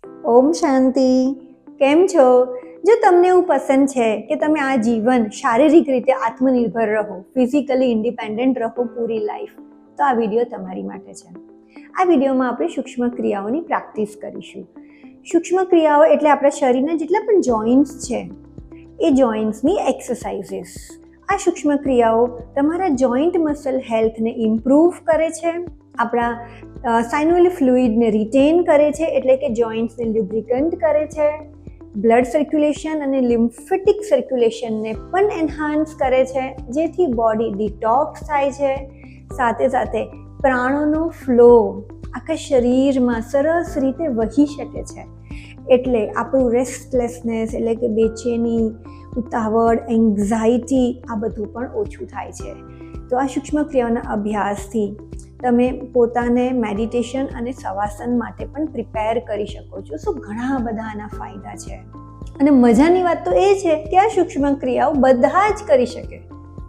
ઓમ શાંતિ. કેમ છો? જો તમને એવું પસંદ છે કે તમે આ જીવન શારીરિક રીતે આત્મનિર્ભર રહો, ફિઝિકલી ઇન્ડિપેન્ડન્ટ રહો પૂરી લાઈફ, તો આ વિડીયો તમારી માટે છે. આ વિડીયોમાં આપણે સૂક્ષ્મ ક્રિયાઓની પ્રેક્ટિસ કરીશું. સૂક્ષ્મ ક્રિયાઓ એટલે આપણા શરીરના જેટલા પણ જોઈન્ટ્સ છે એ જોઈન્ટ્સની એક્સરસાઇઝીસ. આ સૂક્ષ્મ ક્રિયાઓ તમારા જોઈન્ટ મસલ હેલ્થને ઇમ્પ્રૂવ કરે છે, આપણા સાઇનોવિયલ ફ્લુઇડને રિટેન કરે છે એટલે કે જોઈન્ટ્સને લ્યુબ્રિકન્ટ કરે છે, બ્લડ સર્ક્યુલેશન અને લિમ્ફેટિક સર્ક્યુલેશનને પણ એન્હાન્સ કરે છે, જેથી બોડી ડિટોક્સ થાય છે. સાથે સાથે પ્રાણોનો ફ્લો આખા શરીરમાં સરસ રીતે વહી શકે છે, એટલે આપણું રેસ્ટલેસનેસ એટલે કે બેચેની, ઉતાવળ, એન્ઝાઇટી આ બધું પણ ઓછું થાય છે. તો આ સૂક્ષ્મ ક્રિયાઓના અભ્યાસથી તમે પોતાને મેડિટેશન અને શવાસન માટે પણ પ્રિપેર કરી શકો છો. સો ઘણા બધા આના ફાયદા છે અને મજાની વાત તો એ છે કે આ સૂક્ષ્મ ક્રિયાઓ બધા જ કરી શકે.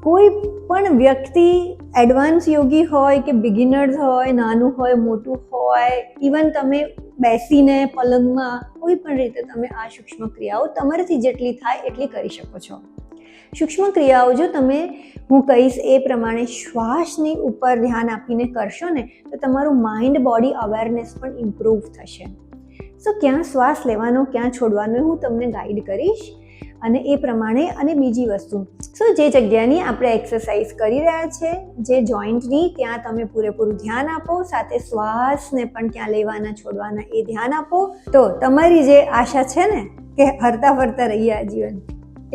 કોઈ પણ વ્યક્તિ એડવાન્સ યોગી હોય કે બિગિનર્સ હોય, નાનું હોય મોટું હોય, ઇવન તમે બેસીને પલંગમાં કોઈ પણ રીતે તમે આ સૂક્ષ્મ ક્રિયાઓ તમારાથી જેટલી થાય એટલી કરી શકો છો. સૂક્ષ્મ ક્રિયાઓ જો તમે હું કહીશ એ પ્રમાણે શ્વાસની ઉપર ધ્યાન આપીને કરશો ને તો તમારું માઇન્ડ બોડી અવેરનેસ પણ ઇમ્પ્રૂવ થશે. સો ક્યાં શ્વાસ લેવાનો ક્યાં છોડવાનો હું તમને ગાઈડ કરીશ અને એ પ્રમાણે. અને બીજી વસ્તુ, સો જે જગ્યાની આપણે એક્સરસાઇઝ કરી રહ્યા છે જે જોઈન્ટની, ત્યાં તમે પૂરેપૂરું ધ્યાન આપો, સાથે શ્વાસને પણ ક્યાં લેવાના છોડવાના એ ધ્યાન આપો, તો તમારી જે આશા છે ને કે હરતા ફરતા રહીએ આ જીવન,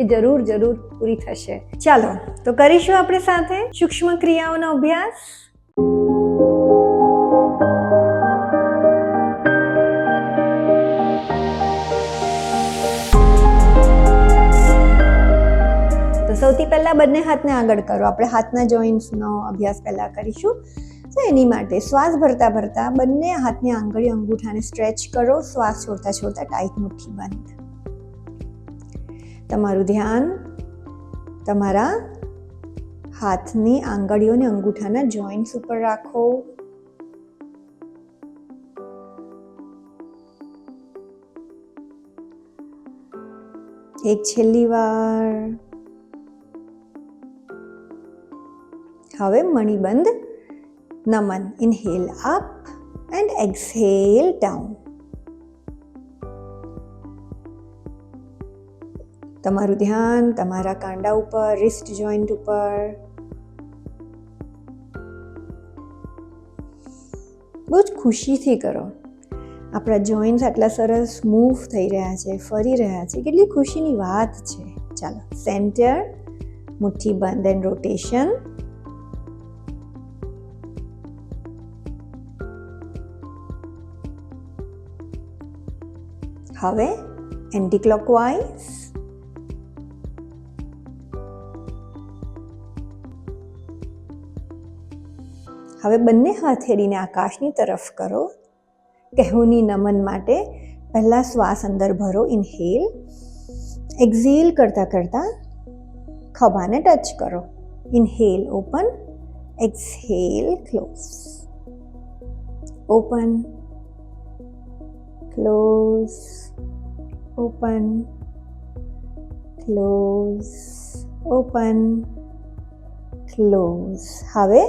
એ જરૂર પૂરી થશે. ચાલો તો કરીશું આપણે સાથે સૂક્ષ્મ ક્રિયાઓનો અભ્યાસ. તો સૌથી પહેલાં બંને હાથને આગળ કરો. આપણે હાથના જોઈન્ટ્સનો અભ્યાસ પહેલાં કરીશું. તો એની માટે શ્વાસ ભરતા ભરતા બંને હાથની આંગળી અંગૂઠાને સ્ટ્રેચ કરો. શ્વાસ છોડતા છોડતા ટાઈટ મુઠ્ઠી બંધ. તમારું ધ્યાન તમારા હાથની આંગળીઓને અંગૂઠાના જોઈન્ટ્સ ઉપર રાખો. એક છેલ્લી વાર. હવે મણિબંધ નમન. Inhale up and એક્સહેલ down. તમારું ધ્યાન તમારા કાંડા ઉપર, રિસ્ટ જોઈન્ટ ઉપર. બહુ જ ખુશીથી કરો. આપણા જોઈન્ટ્સ આટલા સરસ મૂવ થઈ રહ્યા છે, ફરી રહ્યા છે, કેટલી ખુશીની વાત છે. ચાલો, સેન્ટર, મુઠ્ઠી બંધ એન્ડ રોટેશન. હવે એન્ટી ક્લોકવાઇઝ. હવે બંને હાથ હેડીને આકાશની તરફ કરો. કહેવુંની નમન માટે પહેલા શ્વાસ અંદર ભરો. ઇનહેલ. એક્ઝેલ કરતા કરતા ખભાને ટચ કરો. Inhale open, exhale close. Open, close, open, close, open, close. હવે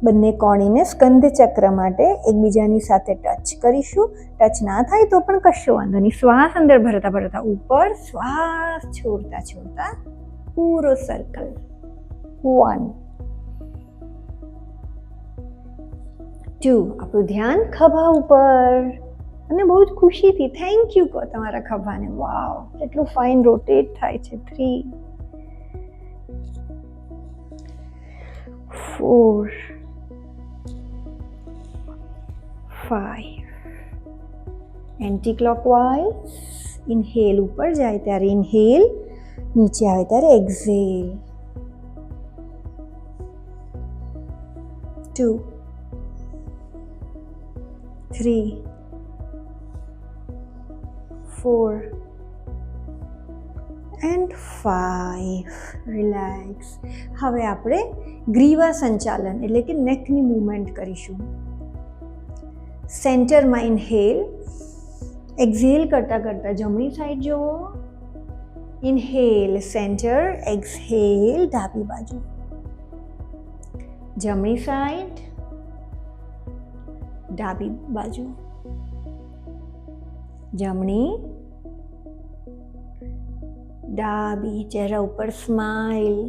બંને કોણીને સ્કંદ ચક્ર માટે એકબીજાની સાથે ટચ કરીશું. ટચ ના થાય તો પણ કશો વાંધો નહીં. શ્વાસ અંદર ભરતા ભરતા ઉપર, શ્વાસ છોડતા છોડતા પૂરો સર્કલ. 1 2. આપણું ધ્યાન ખભા ઉપર અને બહુ જ ખુશીથી થેન્ક યુ કહો તમારા ખભાને. વાવ, કેટલું ફાઇન રોટેટ થાય છે. 3 4 5. Anti clockwise. ઇનહેલ ઉપર જાય ત્યારે ઇનહેલ, નીચે આવે ત્યારે એક્ઝેલ. 2 3 4 એન્ડ 5. રિલેક્સ. હવે આપણે ગ્રીવા સંચાલન એટલે કે નેકની મૂવમેન્ટ કરીશું. સેન્ટરમાં ઇનહેલ, એક્ઝેલ કરતાં કરતાં જમણી સાઈડ જુઓ. ઇનહેલ સેન્ટર, એક્ઝેલ ડાબી બાજુ. જમણી સાઈડ, ડાબી બાજુ. જમણી, ડાબી. ચહેરા ઉપર સ્માઈલ.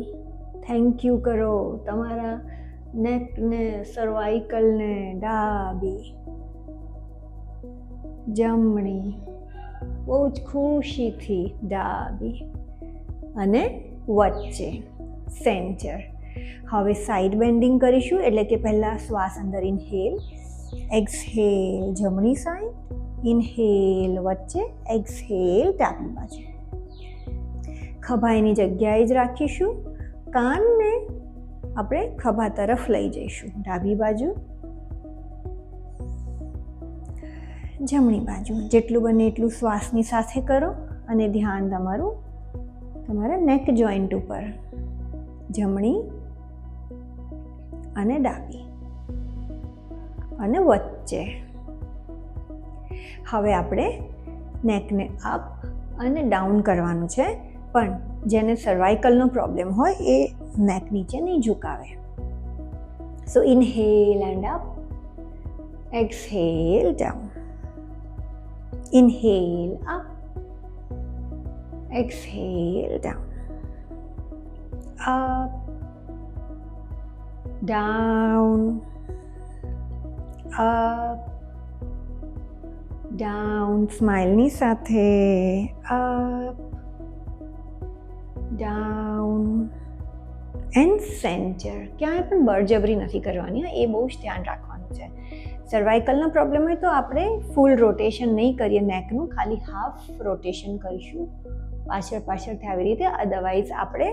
થેન્ક યુ કરો તમારા નેકને, સર્વાઇકલને. ડાબી, જમણી. બહુ જ ખુશીથી ડાબી અને વચ્ચે સેન્ટર. હવે સાઈડ બેન્ડિંગ કરીશું, એટલે કે પહેલાં શ્વાસ અંદર ઇનહેલ, એક્સહેલ જમણી સાઈડ, ઇનહેલ વચ્ચે, એક્સહેલ ડાબી બાજુ. ખભા એની જગ્યાએ જ રાખીશું. કાનને આપણે ખભા તરફ લઈ જઈશું. ડાબી બાજુ, જમણી બાજુ. જેટલું બને એટલું શ્વાસની સાથે કરો અને ધ્યાન તમારું તમારા નેક જોઈન્ટ ઉપર. જમણી અને ડાબી અને વચ્ચે. હવે આપણે નેકને અપ અને ડાઉન કરવાનું છે, પણ જેને સર્વાઇકલનો પ્રોબ્લેમ હોય એ નેક નીચે નહીં ઝુકાવે. So inhale and up, exhale down. Inhale up, exhale down, up, down, up, down. Smile ની સાથે up, down and center. ક્યાંય પણ બળજબરી નથી કરવાની, એ બહુ જ ધ્યાન રાખવાનું છે. સર્વાઇકલનો પ્રોબ્લેમ હોય તો આપણે ફૂલ રોટેશન નહીં કરીએ નેકનું, ખાલી હાફ રોટેશન કરીશું પાછળથી આવી રીતે. અદરવાઇઝ આપણે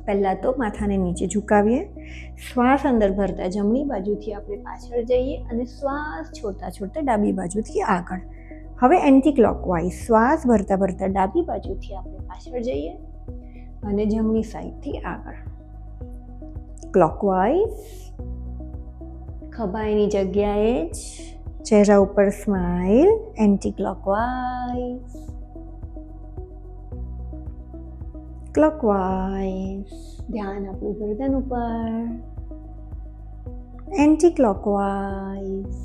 પહેલાં તો માથાને નીચે ઝુકાવીએ, શ્વાસ અંદર ભરતા જમણી બાજુથી આપણે પાછળ જઈએ અને શ્વાસ છોડતા ડાબી બાજુથી આગળ. હવે એન્ટી ક્લોકવાઇઝ શ્વાસ ભરતા ડાબી બાજુથી આપણે પાછળ જઈએ અને જમણી સાઈડથી આગળ. ક્લોકવાઇઝ. ખભા એની જગ્યાએ જ, ચહેરા ઉપર સ્માઈલ. Anti clockwise, clockwise. ધ્યાન આપણું ગરદન ઉપર. Anti clockwise,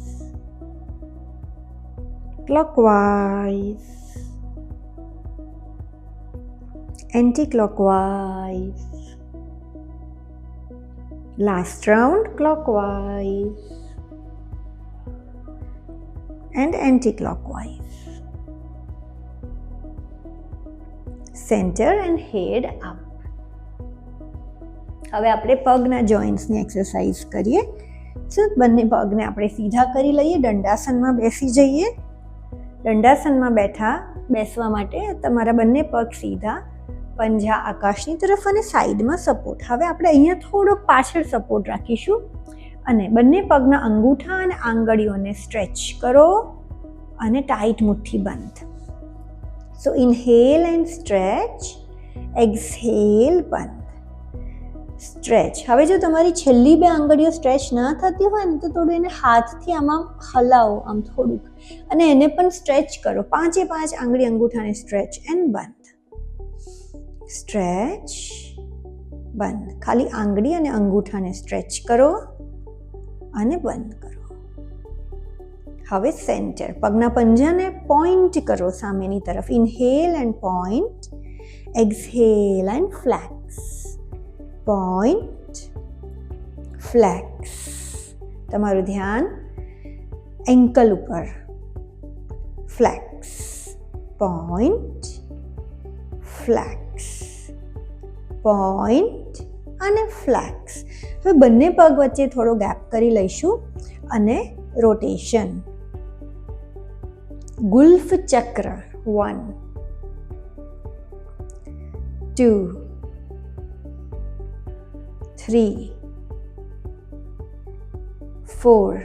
clockwise, anti clockwise. Last round, clockwise and anti-clockwise. Center and head up. હવે આપણે પગના જોઈન્ટ્સની એક્સરસાઇઝ કરીએ. બંને પગને આપણે સીધા કરી લઈએ, દંડાસનમાં બેસી જઈએ. દંડાસનમાં બેસવા માટે તમારા બંને પગ સીધા, પંજા આકાશની તરફ અને સાઈડમાં સપોર્ટ. હવે આપણે અહીંયા થોડોક પાછળ સપોર્ટ રાખીશું અને બંને પગના અંગૂઠા અને આંગળીઓને સ્ટ્રેચ કરો અને ટાઈટ મુઠ્ઠી બંધ. સો ઇનહેલ એન્ડ સ્ટ્રેચ, એક્સહેલ બંધ, સ્ટ્રેચ. હવે જો તમારી છેલ્લી બે આંગળીઓ સ્ટ્રેચ ના થતી હોય ને તો થોડું એને હાથથી આમ હલાવો, આમ થોડુંક, અને એને પણ સ્ટ્રેચ કરો. 5 આંગળી અંગૂઠાને સ્ટ્રેચ એન્ડ બંધ, સ્ટ્રેચ બંધ. ખાલી આંગળી અને અંગૂઠાને સ્ટ્રેચ કરો અને બંધ કરો. હવે સેન્ટર. પગના પંજાને પોઇન્ટ કરો સામેની તરફ. Inhale and point, exhale and flex. Point, flex. તમારું ધ્યાન એન્કલ ઉપર. ફ્લેક્સ, પોઇન્ટ, ફ્લેક્સ, પોઇન્ટ અને ફ્લેક્સ. હવે બંને પગ વચ્ચે થોડો ગેપ કરી લઈશું અને રોટેશન. ગુલ્ફ ચક્ર. 1, 2, 3, 4,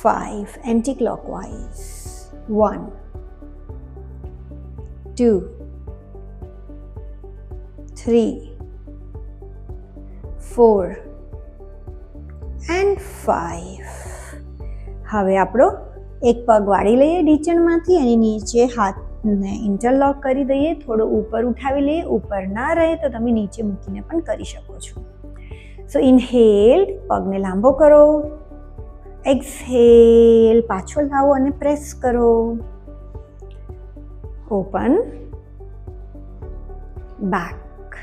5. Anti-clockwise. 1, 2, 3, 4 and 5. હવે આપણો એક પગ વાળી લઈએ ઢીંચણમાંથી, એની નીચે હાથને ઇન્ટરલોક કરી દઈએ, થોડો ઉપર ઉઠાવી લઈએ. ઉપર ના રહે તો તમે નીચે મૂકીને પણ કરી શકો છો. સો ઇનહેલ, પગને લાંબો કરો. એક્સહેલ, પાછો લાવો અને પ્રેસ કરો. Open, back,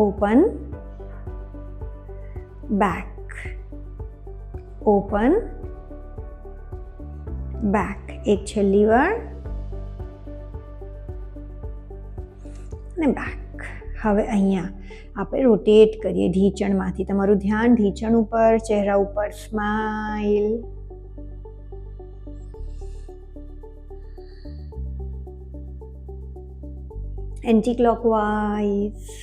open, back, open, back. એક છેલ્લી વાર અને બેક. હવે અહીંયા આપણે રોટેટ કરીએ ઢીંચણમાંથી. તમારું ધ્યાન ઢીંચણ ઉપર, ચહેરા ઉપર, સ્માઇલ. Anti clockwise.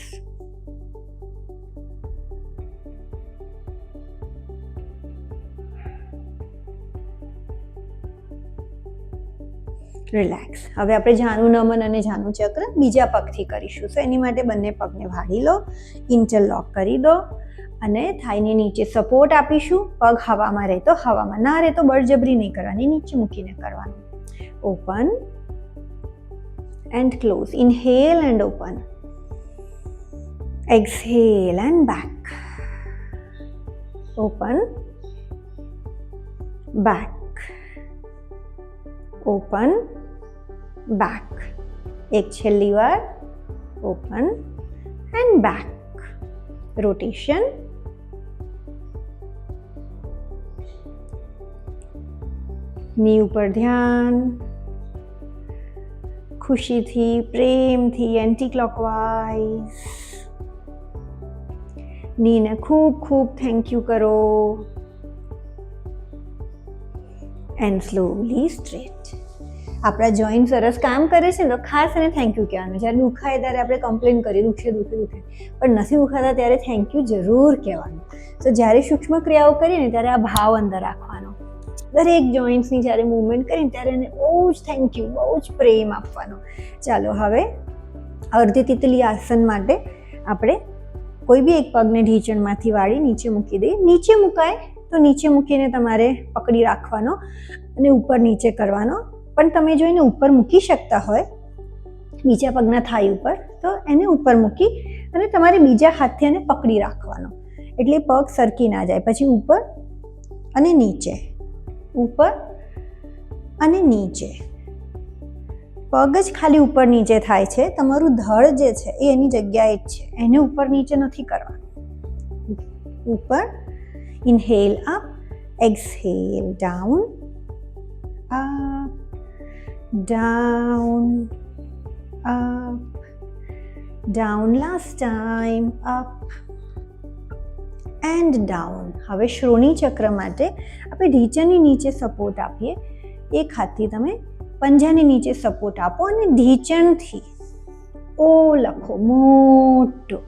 રિલેક્સ. હવે આપણે જાનુ નમન અને જાનુ ચક્ર બીજા પગથી કરીશું. સો એની માટે બંને પગને વાળી લો, ઇન્ટરલોક કરી દો અને થાઈની નીચે સપોર્ટ આપીશું. પગ હવામાં રહે તો હવામાં, ના રહે તો બળજબરી નહીં કરવાની, નીચે મૂકીને કરવાનું. Open and close. Inhale and open. Exhale and back. Open, back, open, back. એક છેલ્લી વાર. Open and back. રોટેશન. ની ઉપર ધ્યાન, ખુશીથી, પ્રેમથી, એન્ટી ક્લોકવાઇઝ. નીને ખૂબ ખૂબ થેન્ક યુ કરો. And slowly straight. આપણા જોઈન્ટ સરસ કામ કરે છે ને તો ખાસ એને થેન્ક યુ કહેવાનું. જ્યારે દુખાય ત્યારે આપણે કમ્પ્લેન કરીએ દુખે, પણ નથી દુખાતા ત્યારે થેન્ક યુ જરૂર કહેવાનું. તો જ્યારે સૂક્ષ્મ ક્રિયાઓ કરીએ ને ત્યારે આ ભાવ અંદર રાખવાનો. દરેક જોઈન્ટ્સની જ્યારે મૂવમેન્ટ કરીએ ને ત્યારે એને બહુ જ થેન્ક યુ, બહુ જ પ્રેમ આપવાનો. ચાલો હવે અર્ધ તિતલી આસન માટે આપણે કોઈ બી એક પગને ઢીંચણમાંથી વાળી નીચે મૂકી દઈએ. નીચે મુકાય તો નીચે મૂકીને તમારે પકડી રાખવાનો અને ઉપર નીચે કરવાનો. પણ તમે જો એને ઉપર મૂકી શકતા હોય બીજા પગના થાઈ ઉપર, તો એને ઉપર મૂકી અને તમારે બીજા હાથથી એને પકડી રાખવાનો, એટલે પગ સરકી ના જાય. પછી ઉપર અને નીચે, ઉપર અને નીચે. પગ જ ખાલી ઉપર નીચે થાય છે, તમારું ધડ જે છે એ એની જગ્યાએ જ છે, એને ઉપર નીચે નથી કરવાનું. ઉપર, inhale up, exhale down, up, down, up, down. Last time. Up and down. હવે શ્રોણી ચક્ર માટે આપણે ઢીંચણની નીચે સપોર્ટ આપીએ. એક હાથથી તમે પંજાની નીચે સપોર્ટ આપો અને ઢીંચણથી ઓ લખો મોટો.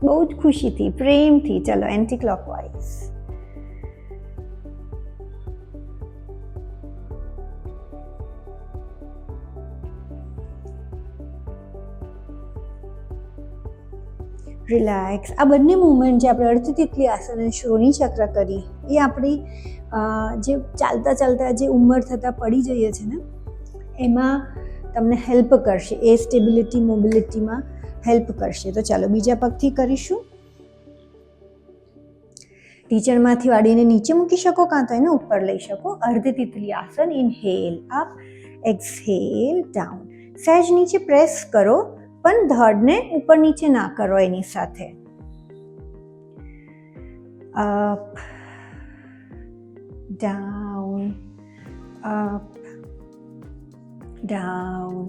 બહુ જ ખુશીથી, પ્રેમથી. ચલો એન્ટી ક્લોકવાઇઝ. રિલેક્સ. આ બંને મૂવમેન્ટ જે આપણે અર્ધ તિતલી આસન અને શ્રોણી ચક્ર કરી એ આપણી જે ચાલતા ચાલતા જે ઉંમર થતાં પડી જઈએ છે ને એમાં તમને હેલ્પ કરશે, એ સ્ટેબિલિટી મોબિલિટીમાં હેલ્પ કરશે. તો ચાલો બીજા પગથી કરીશું. ઢીંચણમાંથી વાળીને નીચે મૂકી શકો કાં તો એને ઉપર લઈ શકો. અર્ધ તિતલી આસન. Inhale up, exhale down. સહેજ નીચે પ્રેસ કરો પણ ધડને ઉપર નીચે ના કરો એની સાથે. Up, down, up, down,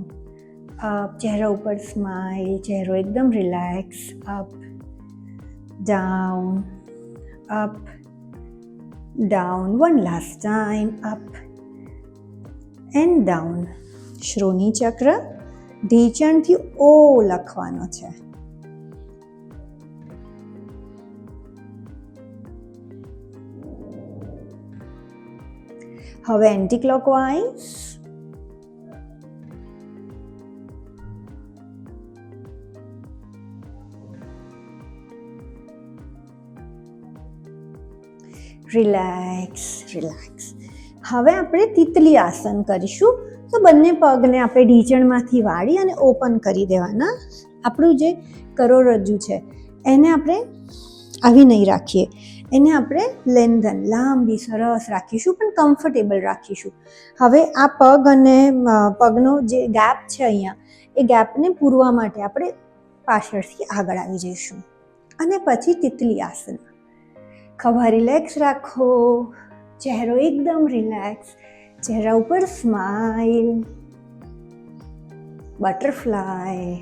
up. ચહેરા ઉપર સ્માઇલ, ચહેરો એકદમ relax. Up, down, up, down. One last time. Up and down. શ્રોણી ચક્ર. ઢીંચણથી ઓ લખવાનો છે. હવે એન્ટી ક્લોકવાઇઝ. Relax relax. હવે આપણે તિતલી આસન કરીશું. તો બંને પગને આપણે ઢીંચણમાંથી વાળી અને ઓપન કરી દેવાના. આપણું જે કરોડરજ્જુ છે એને આપણે આવી નહીં રાખીએ, એને આપણે લેંધન લાંબી સરસ રાખીશું, પણ કમ્ફર્ટેબલ રાખીશું. હવે આ પગ અને પગનો જે ગેપ છે અહીંયા, એ ગેપને પૂરવા માટે આપણે પાછળથી આગળ આવી જઈશું. અને પછી તિતલી આસન. ખભા રિલેક્સ રાખો, ચહેરો એકદમ રિલેક્સ, ચહેરા ઉપર સ્માઇલ, બટરફ્લાય.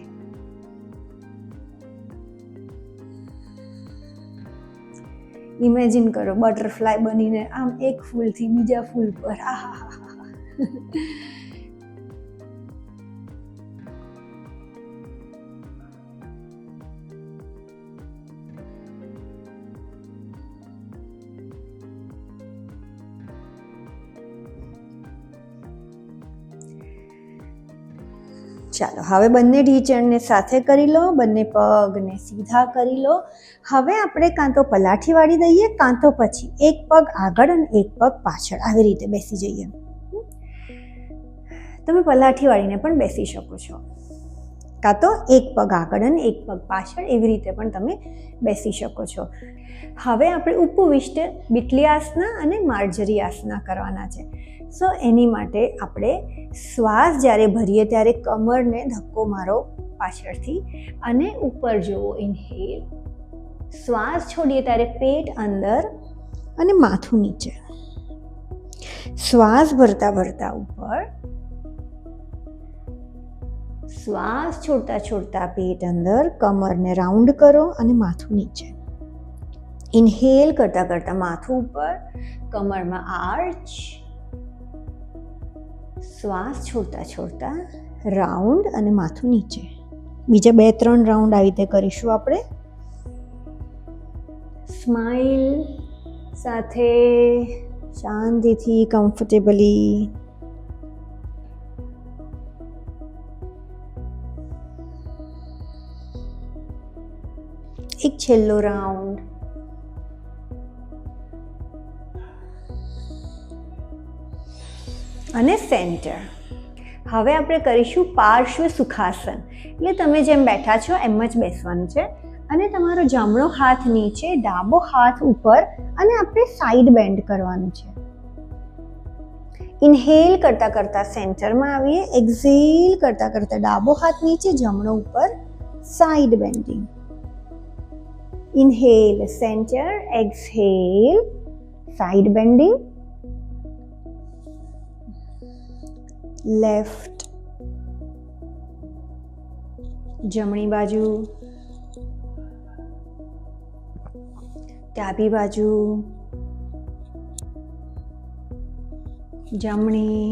ઇમેજિન કરો બટરફ્લાય બનીને આમ એક ફૂલથી બીજા ફૂલ પર. ચાલો હવે બંને ઢીંચણને સાથે કરી લો, બંને પગને સીધા કરી લો. હવે આપણે કાં તો પલાઠી વાળી દઈએ, કાં તો પછી એક પગ આગળ અને એક પગ પાછળ આવી રીતે બેસી જઈએ. તમે પલાઠી વાળીને પણ બેસી શકો છો, કાં તો એક પગ આગળ અને એક પગ પાછળ એવી રીતે પણ તમે બેસી શકો છો. હવે આપણે ઉપવિષ્ટ બિટલી આસના અને માર્જરી આસના કરવાના છે. સો એની માટે આપણે શ્વાસ જ્યારે ભરીએ ત્યારે કમરને ધક્કો મારો પાછળથી અને ઉપર જુઓ, ઇન્હેલ. શ્વાસ છોડીએ ત્યારે પેટ અંદર અને માથું નીચે. શ્વાસ ભરતા ભરતા ઉપર, શ્વાસ છોડતા છોડતા પેટ અંદર, કમરને રાઉન્ડ કરો અને માથું નીચે. ઇન્હેલ કરતા કરતા માથું ઉપર, કમરમાં આર્ચ. શ્વાસ છોડતા છોડતા રાઉન્ડ અને માથું નીચે. બીજા 2-3 રાઉન્ડ આવી રીતે કરીશું આપણે. સ્માઇલ સાથે શાંતિથી કમ્ફર્ટેબલી. એક છેલ્લો રાઉન્ડ. અને સેન્ટર. હવે આપણે કરીશું પાર્શ્વ સુખાસન. એટલે તમે જેમ બેઠા છો એમ જ બેસવાનું છે અને તમારો જમણો હાથ નીચે, ડાબો હાથ ઉપર અને આપણે સાઈડ બેન્ડ કરવાનું છે. ઇન્હેલ કરતા કરતા સેન્ટરમાં આવીએ, એક્ઝેલ કરતા કરતા ડાબો હાથ નીચે, જમણો ઉપર, side bending. Inhale centre, exhale side bending. Left, જમણી બાજુ, ડાબી બાજુ, જમણી,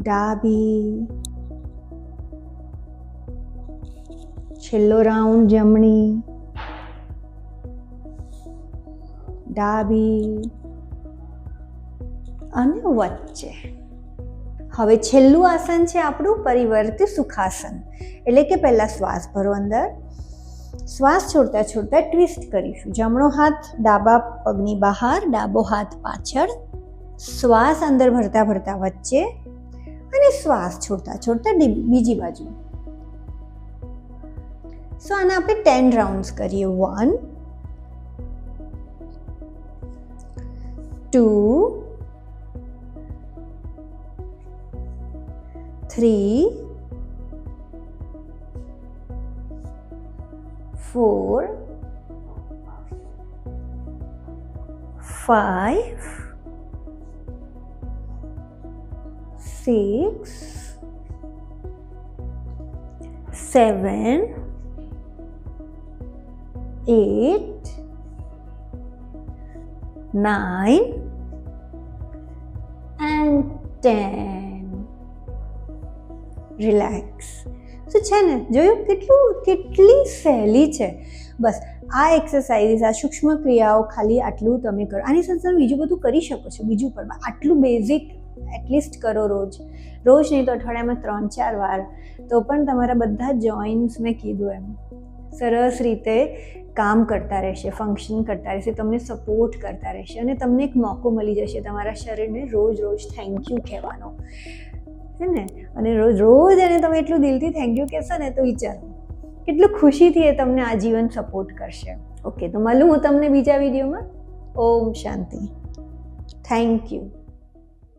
ડાબી. છેલ્લો રાઉન્ડ જમણી, ડાબી અને વચ્ચે. હવે છેલ્લું આસન છે આપણું પરિવર્ત સુખાસન. એટલે કે પહેલા શ્વાસ ભરો અંદર, શ્વાસ છોડતા છોડતા ટ્વિસ્ટ કરીશું. જમણો હાથ ડાબા પગની બહાર, ડાબો હાથ પાછળ, શ્વાસ અંદર ભરતા ભરતા વચ્ચે અને શ્વાસ છોડતા છોડતા બીજી બાજુ. સો આને આપણે 10 રાઉન્ડ્સ કરીએ. 1 2 3 4 5 6 7 8 9 and 10. રિલેક્સ. તો છે ને, જોયું કેટલી સહેલી છે. બસ આ એક્સરસાઇઝ, આ સૂક્ષ્મ ક્રિયાઓ ખાલી આટલું તમે કરો. આની સાથે તમે બીજું બધું કરી શકો છો, બીજું પણ આટલું બેઝિક એટલીસ્ટ કરો રોજ નહીં તો અઠવાડિયામાં 3-4 વાર, તો પણ તમારા બધા જોઈન્ટ્સ મેં કીધું એમ સરસ રીતે કામ કરતા રહેશે, ફંક્શન કરતા રહેશે, તમને સપોર્ટ કરતા રહેશે અને તમને એક મોકો મળી જશે તમારા શરીરને રોજ રોજ થેન્ક યુ કહેવાનો, છે ને. અને રોજ એને તમે એટલું દિલથી થેન્ક યુ કહેશો ને તો વિચારો કેટલું ખુશીથી એ તમને આજીવન સપોર્ટ કરશે. ઓકે, તો મળું હું તમને બીજા વિડીયોમાં. ઓમ શાંતિ. Thank you.